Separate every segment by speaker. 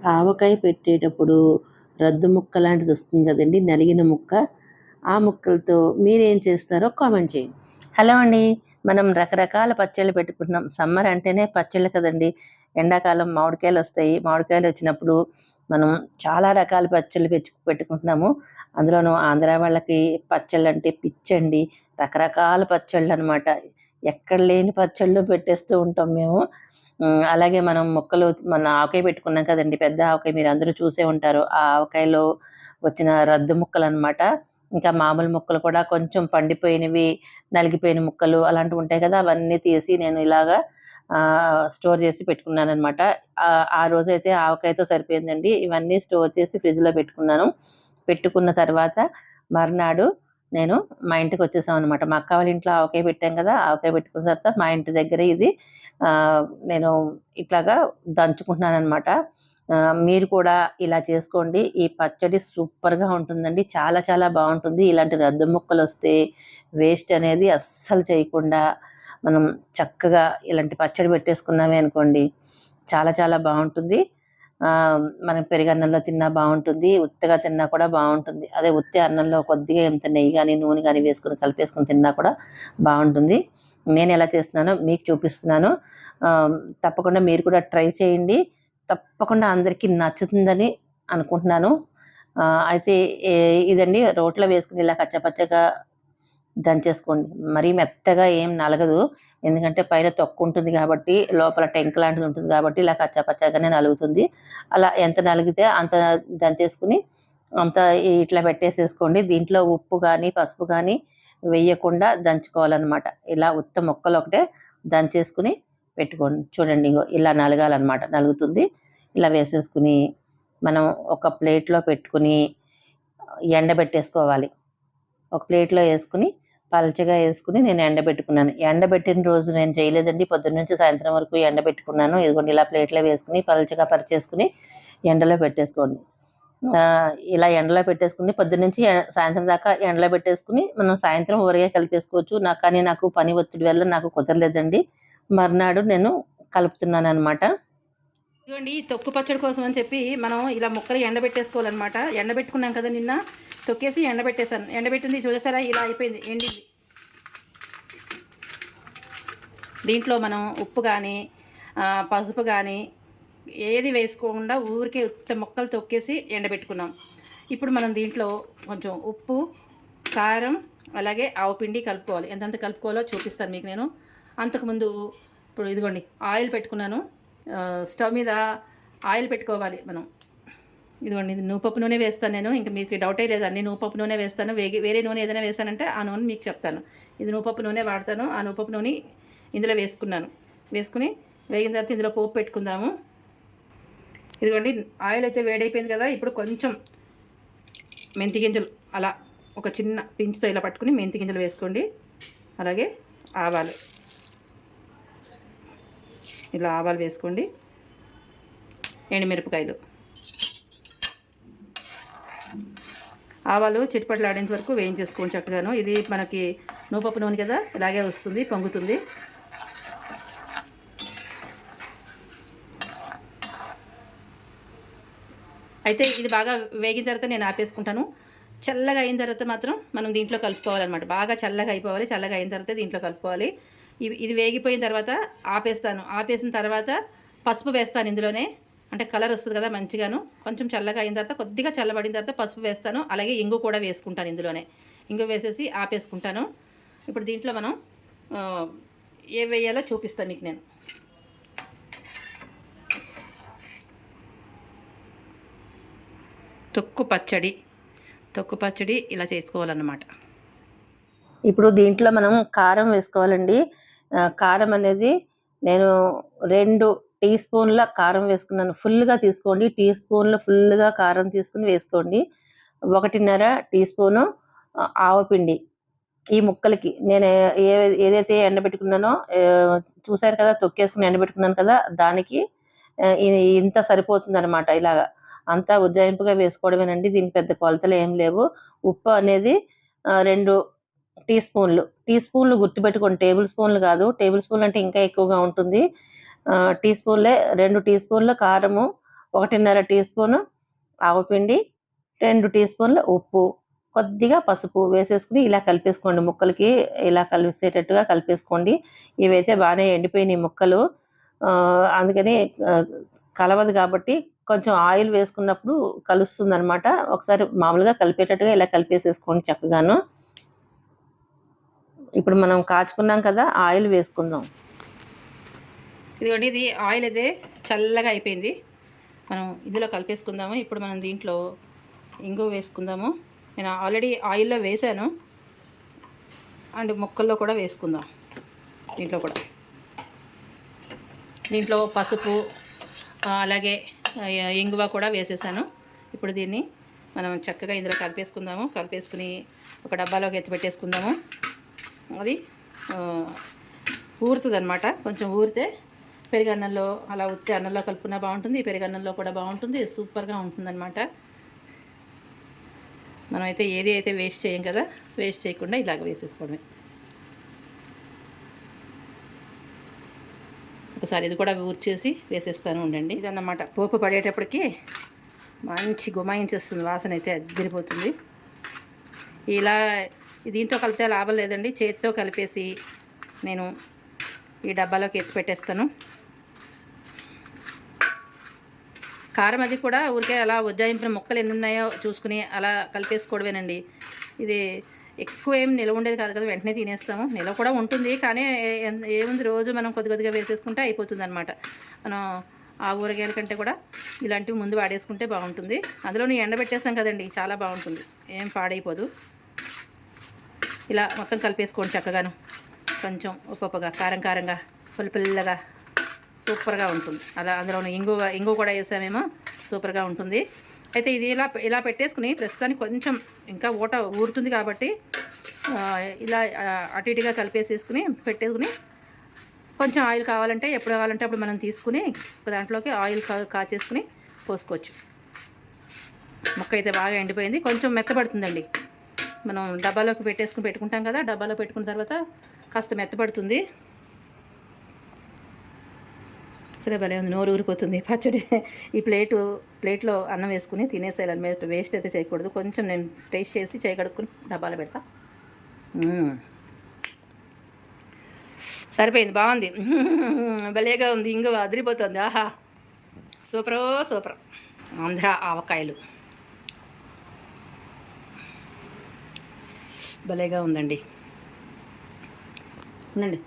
Speaker 1: ఆవకాయ పెట్టేటప్పుడు రద్దు ముక్క లాంటిది వస్తుంది కదండీ! నలిగిన ముక్క. ఆ ముక్కలతో మీరేం చేస్తారో కామెంట్ చేయండి.
Speaker 2: హలో అండి. మనం రకరకాల పచ్చళ్ళు పెట్టుకుంటున్నాం. సమ్మర్ అంటేనే పచ్చళ్ళు కదండీ! ఎండాకాలం మామిడికాయలొస్తాయి. మామిడికాయలొచ్చినప్పుడు మనం చాలా రకాల పచ్చళ్ళు పెట్టుకుంటున్నాము. అందులోనూ ఆంధ్ర వాళ్ళకి పచ్చళ్ళంటే పిచ్చండి. రకరకాల పచ్చళ్ళనమాట. ఎక్కడ లేని పచ్చళ్ళు పెట్టేస్తూ ఉంటాం మేము. అలాగే మనం మొన్న ఆవకాయ పెట్టుకున్నాం కదండీ! పెద్ద ఆవకాయ మీరందరూ చూసే ఉంటారు. ఆ ఆవకాయలో వచ్చిన రద్దు ముక్కలనమాట. ఇంకా మామూలు ముక్కలు కూడా కొంచెం పండిపోయినవి, నలిగిపోయిన ముక్కలు అలాంటివి ఉంటాయి కదా! అవన్నీ తీసి నేను ఇలాగా స్టోర్ చేసి పెట్టుకున్నాననమాట. ఆ రోజైతే ఆవకాయతో సరిపోయిందండి. ఇవన్నీ స్టోర్ చేసి ఫ్రిడ్జ్‌లో పెట్టుకున్నాను. పెట్టుకున్న తర్వాత మర్నాడు నేను మా ఇంటికొచ్చేసామనమాట. మా అక్క వాళ్ళ ఇంట్లో ఆవకాయ పెట్టాం కదా! ఆవకాయ పెట్టుకున్న తర్వాత మా ఇంటి దగ్గర ఇది నేను ఇట్లాగా దంచుకుంటున్నాననమాట. మీరు కూడా ఇలా చేసుకోండి. ఈ పచ్చడి సూపర్‌గా ఉంటుందండి. చాలా చాలా బావుంటుంది. ఇలాంటి రద్దు ముక్కలొస్తే వేస్ట్ అనేది అస్సలు చేయకుండా మనం చక్కగా ఇలాంటి పచ్చడి పెట్టేసుకున్నామే అనుకోండి, చాలా చాలా బావుంటుంది. మనం పెరుగన్నంలో తిన్నా బావుంటుంది. ఉత్తగా తిన్నా కూడా బావుంటుంది. అదే ఉత్తి అన్నంలో కొద్దిగా ఇంత నెయ్యి గాని, నూనె గాని వేసుకొని కలిపేసుకొని తిన్నా కూడా బావుంటుంది. నేనెలా చేస్తున్నానో మీకు చూపిస్తున్నాను. తప్పకుండా మీరు కూడా ట్రై చేయండి. తప్పకుండా అందరికీ నచ్చుతుందని అనుకుంటున్నాను. అయితే ఇదండి రోట్లో వేసుకొని ఇలా కచ్చాపచ్చాగా దంచేసుకోండి. మరీ మెత్తగా ఏం నలగదు. ఎందుకంటే పైన తొక్కుంటుంది కాబట్టి, లోపల టెంక లాంటిది ఉంటుంది కాబట్టి ఇలా కచ్చాపచ్చాగానే నలుగుతుంది. అలా ఎంత నలిగితే అంత దంచేసుకొని అంత ఇట్లా పెట్టేసేసుకోండి. దీంట్లో ఉప్పు గానీ, పసుపు గానీ వెయ్యకుండా దంచుకోవాలనమాట. ఇలా ఉత్త ముక్కలొకటే దంచేసుకొని పెట్టుకోండి. చూడండి ఇగో ఇలా నలగాలనమాట. నలుగుతుంది. ఇలా వేసేసుకుని మనం ఒక ప్లేట్‌లో పెట్టుకొని ఎండబెట్టేసుకోవాలి. ఒక ప్లేట్‌లో యేసుకొని పల్చగా యేసుకొని నేను ఎండబెట్టుకున్నాను. ఎండబెట్టిన రోజు నేను చేయలేదండి. పొద్దున్నుంచి సాయంత్రం వరకు ఎండబెట్టుకున్నాను. ఇదిగోండి ఇలా ప్లేట్‌లో వేసుకొని పల్చగా పరిచేసుకొని ఎండలో పెట్టేసుకోండి. ఇలా ఎండలో పెట్టేసుకొని పొద్దున్నుంచి సాయంత్రం దాకా ఎండలో పెట్టేసుకొని మనం సాయంత్రం ఊరగాయ కలిపేసుకోవచ్చు. కానీ నాకు పని ఒత్తిడి వల్ల నాకు కుదరలేదండి. మర్నాడు నేను కలుపుతున్నాననమాట.
Speaker 3: ఇదిగోండి ఈ తొక్కు పచ్చడి కోసం అని చెప్పి మనం ఇలా ముక్కలు ఎండబెట్టేసుకోవాలన్నమాట. ఎండబెట్టుకున్నాం కదా నిన్న, తొక్కేసి ఎండబెట్టేసాను. ఎండబెట్టింది చూసారా ఇలా అయిపోయింది, ఎండింది. దీంట్లో మనం ఉప్పు కానీ పసుపు కానీ ఏది వేసుకోకుండా ఊరికే ఉత్త ముక్కలు తొక్కేసి ఎండబెట్టుకున్నాం. ఇప్పుడు మనం దీంట్లో కొంచెం ఉప్పు, కారం, అలాగే ఆవపిండి కలుపుకోవాలి. ఎంతెంత కలుపుకోవాలో చూపిస్తాను మీకు నేను. అంతకుముందు ఇప్పుడు ఇదిగోండి ఆయిల్ పెట్టుకున్నాను. స్టవ్ మీద ఆయిల్ పెట్టుకోవాలి మనం. ఇదిగోండి ఇది నూపప్పు నూనె వేస్తాను నేను. ఇంకా మీకు డౌటే లేదు, అన్ని నూపప్పు నూనె వేస్తాను. వేరే నూనె ఏదైనా వేస్తానంటే ఆ నూనె మీకు చెప్తాను. ఇది నూపప్పు నూనె వాడతాను. ఆ నూపప్పు నూనె ఇందులో వేసుకున్నాను. వేసుకుని వేగిన తర్వాత ఇందులో పోపు పెట్టుకుందాము. ఇదిగోండి ఆయిల్ అయితే వేడైపోయింది కదా. ఇప్పుడు కొంచెం మెంతి గింజలు అలా ఒక చిన్న పించ్తో ఇలా పట్టుకుని మెంతి గింజలు వేసుకోండి. అలాగే ఆవాలు, ఇలా ఆవాలు వేసుకోండి. ఎండుమిరపకాయలు, ఆవాలు చిట్పట్లాడేంత వరకు వేయించేసుకోండి చక్కగాను. ఇది మనకి నూపప్పు నూనె కదా, ఇలాగే వస్తుంది, పొంగుతుంది. అయితే ఇది బాగా వేగిన తర్వాత నేను ఆపేసుకుంటాను. చల్లగా అయిన తర్వాత మాత్రం మనం దీంట్లో కలుపుకోవాలన్నమాట. బాగా చల్లగా అయిపోవాలి. చల్లగా అయిన తర్వాత దీంట్లో కలుపుకోవాలి. ఇది వేగిపోయిన తర్వాత ఆపేస్తాను. ఆపేసిన తర్వాత పసుపు వేస్తాను ఇందులోనే. అంటే కలర్ వస్తుంది కదా మంచిగాను. కొంచెం చల్లగా అయిన తర్వాత కొద్దిగా చల్లబడిన తర్వాత పసుపు వేస్తాను. అలాగే ఇంగు కూడా వేసుకుంటాను ఇందులోనే. ఇంగు వేసేసి ఆపేసుకుంటాను. ఇప్పుడు దీంట్లో మనం ఏ వేయాలో చూపిస్తాను మీకు నేను. తొక్కు పచ్చడి ఇలా చేసుకోవాలన్నమాట.
Speaker 2: ఇప్పుడు దీంట్లో మనం కారం వేసుకోవాలండి. కారం అనేది నేను 2 టీ స్పూన్ల కారం వేసుకున్నాను. ఫుల్గా తీసుకోండి. టీ స్పూన్లో ఫుల్గా కారం తీసుకుని వేసుకోండి. 1.5 టీ స్పూను ఆవపిండి. ఈ ముక్కలకి నేను ఏదైతే ఎండబెట్టుకున్నానో చూసారు కదా, తొక్కేసుకుని ఎండబెట్టుకున్నాను కదా, దానికి ఇంత సరిపోతుందనమాట. ఇలాగా అంతా ఉజ్జాయింపుగా వేసుకోవడమేనండి. దీనికి పెద్ద కొలతలు ఏం లేవు. ఉప్పు అనేది 2 టీ స్పూన్లు గుర్తుపెట్టుకోండి. టేబుల్ స్పూన్లు కాదు. టేబుల్ స్పూన్లు అంటే ఇంకా ఎక్కువగా ఉంటుంది. టీ స్పూన్లే 2 టీ స్పూన్ల కారము, 1.5 టీ స్పూను ఆవపిండి, 2 టీ స్పూన్ల ఉప్పు, కొద్దిగా పసుపు వేసేసుకుని ఇలా కలిపేసుకోండి. ముక్కలకి ఇలా కలిసేటట్టుగా కలిపేసుకోండి. ఇవైతే బాగానే ఎండిపోయినాయి ముక్కలు, అందుకని కలవదు కాబట్టి కొంచెం ఆయిల్ వేసుకున్నప్పుడు కలుస్తుందనమాట. ఒకసారి మామూలుగా కలిపేటట్టుగా ఇలా కలిపేసేసుకోండి చక్కగాను. ఇప్పుడు మనం కాచుకున్నాం కదా, ఆయిల్ వేసుకుందాం.
Speaker 3: ఇదిగోండి, ఇది ఆయిల్ అయితే చల్లగా అయిపోయింది. మనం ఇందులో కలిపేసుకుందాము. ఇప్పుడు మనం దీంట్లో ఇంగువ వేసుకుందాము. నేను ఆల్రెడీ ఆయిల్లో వేసాను, అండ్ ముక్కల్లో కూడా వేసుకుందాం. దీంట్లో పసుపు అలాగే ఇంగువ కూడా వేసేసాను. ఇప్పుడు దీన్ని మనం చక్కగా ఇందులో కలిపేసుకుందాము. కలిపేసుకుని ఒక డబ్బాలోకి ఎత్తి పెట్టేసుకుందాము. అది ఊరుతుంది అనమాట. కొంచెం ఊరితే పెరుగన్నంలో అలా ఉత్తి అన్నంలో కలుపుకున్నా బాగుంటుంది, పెరుగన్నంలో కూడా బాగుంటుంది, సూపర్గా ఉంటుందన్నమాట. మనమైతే ఏది అయితే వేస్ట్ చేయం కదా, వేస్ట్ చేయకుండా ఇలాగ వేసేసుకోవడమే. ఒకసారి ఇది కూడా ఊర్చేసి వేసేస్తాను ఉండండి. ఇదన్నమాట. పోపు పడేటప్పటికి మంచి గుమాయించేస్తుంది, వాసన అయితే అదిరిపోతుంది. ఇలా దీంతో కలిపితే లాభం లేదండి, చేతితో కలిపేసి నేను ఈ డబ్బాలోకి ఎత్తి పెట్టేస్తాను. కారం అది కూడా ఊరికే అలా ఉజ్జాయింపున ముక్కలు ఎన్ని ఉన్నాయో చూసుకుని అలా కలిపేసుకోవడమేనండి. ఇది ఎక్కువ ఏం నిలవ ఉండేది కాదు కదా, వెంటనే తినేస్తాము. నిలవ కూడా ఉంటుంది, కానీ ఏముంది, రోజు మనం కొద్ది కొద్దిగా వేసేసుకుంటే అయిపోతుంది అనమాట. మనం ఆ ఊరగాయల కంటే కూడా ఇలాంటివి ముందు వాడేసుకుంటే బాగుంటుంది. అందులోని ఎండబెట్టేస్తాం కదండి, చాలా బాగుంటుంది, ఏం పాడైపోదు. ఇలా మొత్తం కలిపేసుకోండి చక్కగాను. కొంచెం ఉప్పుగా, కారం కారంగా, పుల్లగా సూపర్గా ఉంటుంది. అలా అందులో ఇంగువ కూడా వేసామేమో, సూపర్గా ఉంటుంది. అయితే ఇది ఇలా పెట్టేసుకుని ప్రస్తుతానికి కొంచెం ఇంకా ఊరుతుంది కాబట్టి ఇలా అటు ఇటుగా కలిపేసేసుకుని పెట్టేసుకుని కొంచెం ఆయిల్ కావాలంటే ఎప్పుడు కావాలంటే అప్పుడు మనం తీసుకుని దాంట్లోకి ఆయిల్ కాచేసుకుని పోసుకోవచ్చు. ముక్క అయితే బాగా ఎండిపోయింది, కొంచెం మెత్తపడుతుందండి. మనం డబ్బాలోకి పెట్టుకుంటాం కదా, డబ్బాలో పెట్టుకున్న తర్వాత కాస్త మెత్తపడుతుంది. సరే, భలే ఉంది, నోరు ఊరిపోతుంది. పచ్చడి ఈ ప్లేట్లో అన్నం వేసుకుని తినేసేయాలి, వేస్ట్ అయితే చేయకూడదు. కొంచెం నేను టేస్ట్ చేసి కడుక్కుని డబ్బాలో పెడతా. సరిపోయింది, బాగుంది, భలేగా ఉంది, ఇంగువ అదిరిపోతుంది. ఆహా, సూపర్. ఆంధ్ర ఆవకాయలు భలేగా ఉందండి. ఉండండి,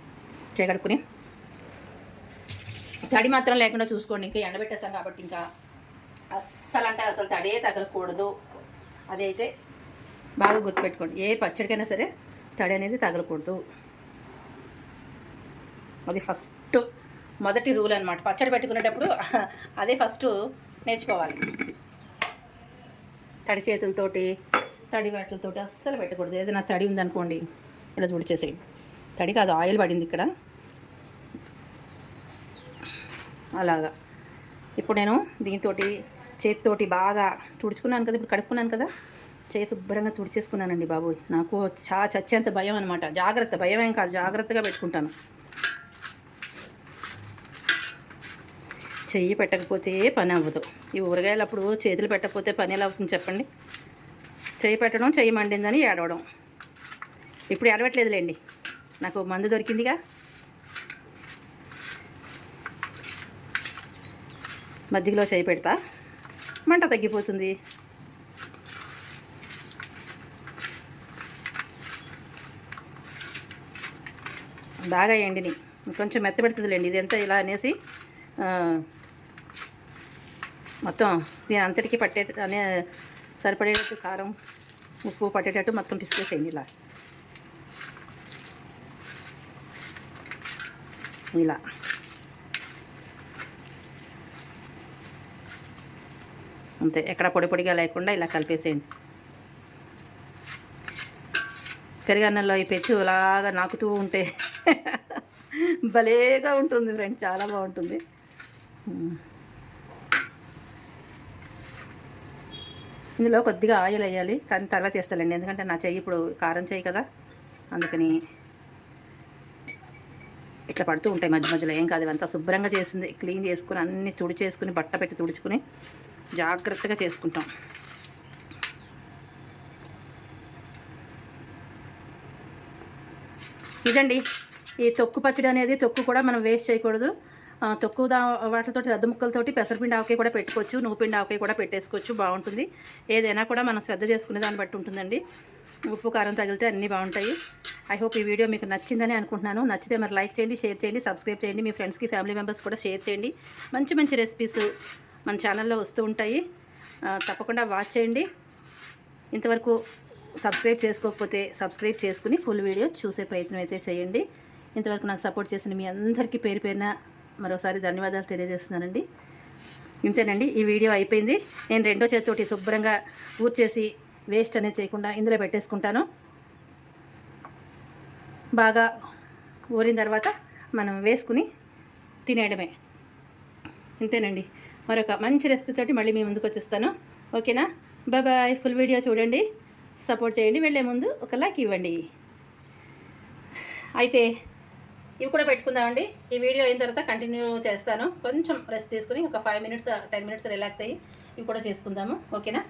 Speaker 3: కడుక్కుని తడి మాత్రం లేకుండా చూసుకోండి. ఇంకా ఎండబెట్టేస్తాం కాబట్టి ఇంకా అస్సలు తడే తగలకూడదు. అదైతే బాగా గుర్తుపెట్టుకోండి, ఏ పచ్చడికైనా సరే తడి అనేది తగలకూడదు. అది మొదటి రూల్ అనమాట. పచ్చడి పెట్టుకునేటప్పుడు అదే ఫస్ట్ నేర్చుకోవాలి. తడి చేతులతోటి, తడి వాటితోటి అస్సలు పెట్టకూడదు. ఏదైనా తడి ఉందనుకోండి, ఇలా తుడిచేసేయండి. తడి కాదు, ఆయిల్ పడింది ఇక్కడ, అలాగా. ఇప్పుడు నేను దీంతో చేతితోటి బాగా తుడుచుకున్నాను కదా, ఇప్పుడు కడుక్కున్నాను కదా, చేయి శుభ్రంగా తుడిచేసుకున్నానండి బాబు. నాకు చచ్చేంత భయం అనమాట. భయం ఏం కాదు, జాగ్రత్తగా పెట్టుకుంటాను. చెయ్యి పెట్టకపోతే పని అవ్వదు. ఈ ఊరగాయలు అప్పుడు చేతులు పెట్టకపోతే పని ఎలా అవుతుంది చెప్పండి? చెయ్యి పెట్టడం, చెయ్యి మండిందని ఏడవడం. ఇప్పుడు ఏడవట్లేదులేండి, నాకు మందు దొరికిందిగా. మజ్జిగలో చేయి పెడతా, మంట తగ్గిపోతుంది. బాగా ఎండిని కొంచెం మెత్తబెడుతుందిలేండి. ఇదంతా ఇలా అనేసి మొత్తం దీని అంతటికి సరిపడేటట్టు కారం ఉప్పు పట్టేటట్టు మొత్తం పిసికేసేయండి. ఇలా అంతే, ఎక్కడ పొడిగా లేకుండా ఇలా కలిపేసేయండి. పెరుగన్నంలో ఈ పెచ్చు అలాగా నాకుతూ ఉంటే భలేగా ఉంటుంది ఫ్రెండ్స్, చాలా బాగుంటుంది. ఇందులో కొద్దిగా ఆయిల్ వేయాలి, కానీ తర్వాత వేస్తానండి, ఎందుకంటే నా చెయ్యి ఇప్పుడు కారం చెయ్యి కదా, అందుకని ఇట్లా పడుతూ ఉంటాయి మధ్య మధ్యలో. ఏం కాదు, ఇవంతా శుభ్రంగా చేసింది, క్లీన్ చేసుకుని అన్నీ తుడిచేసుకుని బట్ట పెట్టి తుడుచుకుని జాగ్రత్తగా చేసుకుంటాం. ఇదండి ఈ తొక్కు పచ్చడి అనేది. తొక్కు కూడా మనం వేస్ట్ చేయకూడదు. తొక్కు వాటితోటి రద్దు ముక్కలతోటి పెసరపిండి ఆవకాయ కూడా పెట్టుకోవచ్చు, నువ్వుపిండి ఆవకాయ కూడా పెట్టేసుకోవచ్చు, బాగుంటుంది. ఏదైనా కూడా మనం శ్రద్ధ చేసుకునే దాన్ని బట్టి ఉంటుందండి. ఉప్పు కారం తగిలితే అన్నీ బాగుంటాయి. ఐ హోప్ ఈ వీడియో మీకు నచ్చిందని అనుకుంటున్నాను. నచ్చితే మరి లైక్ చేయండి, షేర్ చేయండి, సబ్స్క్రైబ్ చేయండి. మీ ఫ్రెండ్స్కి, ఫ్యామిలీ మెంబర్స్ కూడా షేర్ చేయండి. మంచి మంచి రెసిపీస్ మన ఛానల్లో వస్తూ ఉంటాయి, తప్పకుండా వాచ్ చేయండి. ఇంతవరకు సబ్స్క్రైబ్ చేసుకోకపోతే సబ్స్క్రైబ్ చేసుకుని ఫుల్ వీడియో చూసే ప్రయత్నం అయితే చేయండి. ఇంతవరకు నాకు సపోర్ట్ చేసిన మీ అందరికీ పేరు పేరున మరోసారి ధన్యవాదాలు తెలియజేస్తున్నానండి. ఇంతేనండి, ఈ వీడియో అయిపోయింది. నేను రెండో చేతితోటి శుభ్రంగా ఊర్చేసి వేస్ట్ అనేది చేయకుండా ఇందులో పెట్టేసుకుంటాను. బాగా ఊరిన తర్వాత మనం వేసుకుని తినేయడమే. ఇంతేనండి, మరొక మంచి రెసిపీతోటి మళ్ళీ మీ ముందుకు వచ్చేస్తాను. ఓకేనా? బాయ్. ఫుల్ వీడియో చూడండి, సపోర్ట్ చేయండి. వెళ్ళే ముందు ఒక లైక్ ఇవ్వండి. అయితే ఇవి కూడా పెట్టుకుందామండి. ఈ వీడియో అయిన తర్వాత కంటిన్యూ చేస్తాను. కొంచెం రెస్ట్ తీసుకుని ఒక 5 minutes 10 minutes రిలాక్స్ అయ్యి ఇవి కూడా చేసుకుందాము. ఓకేనా?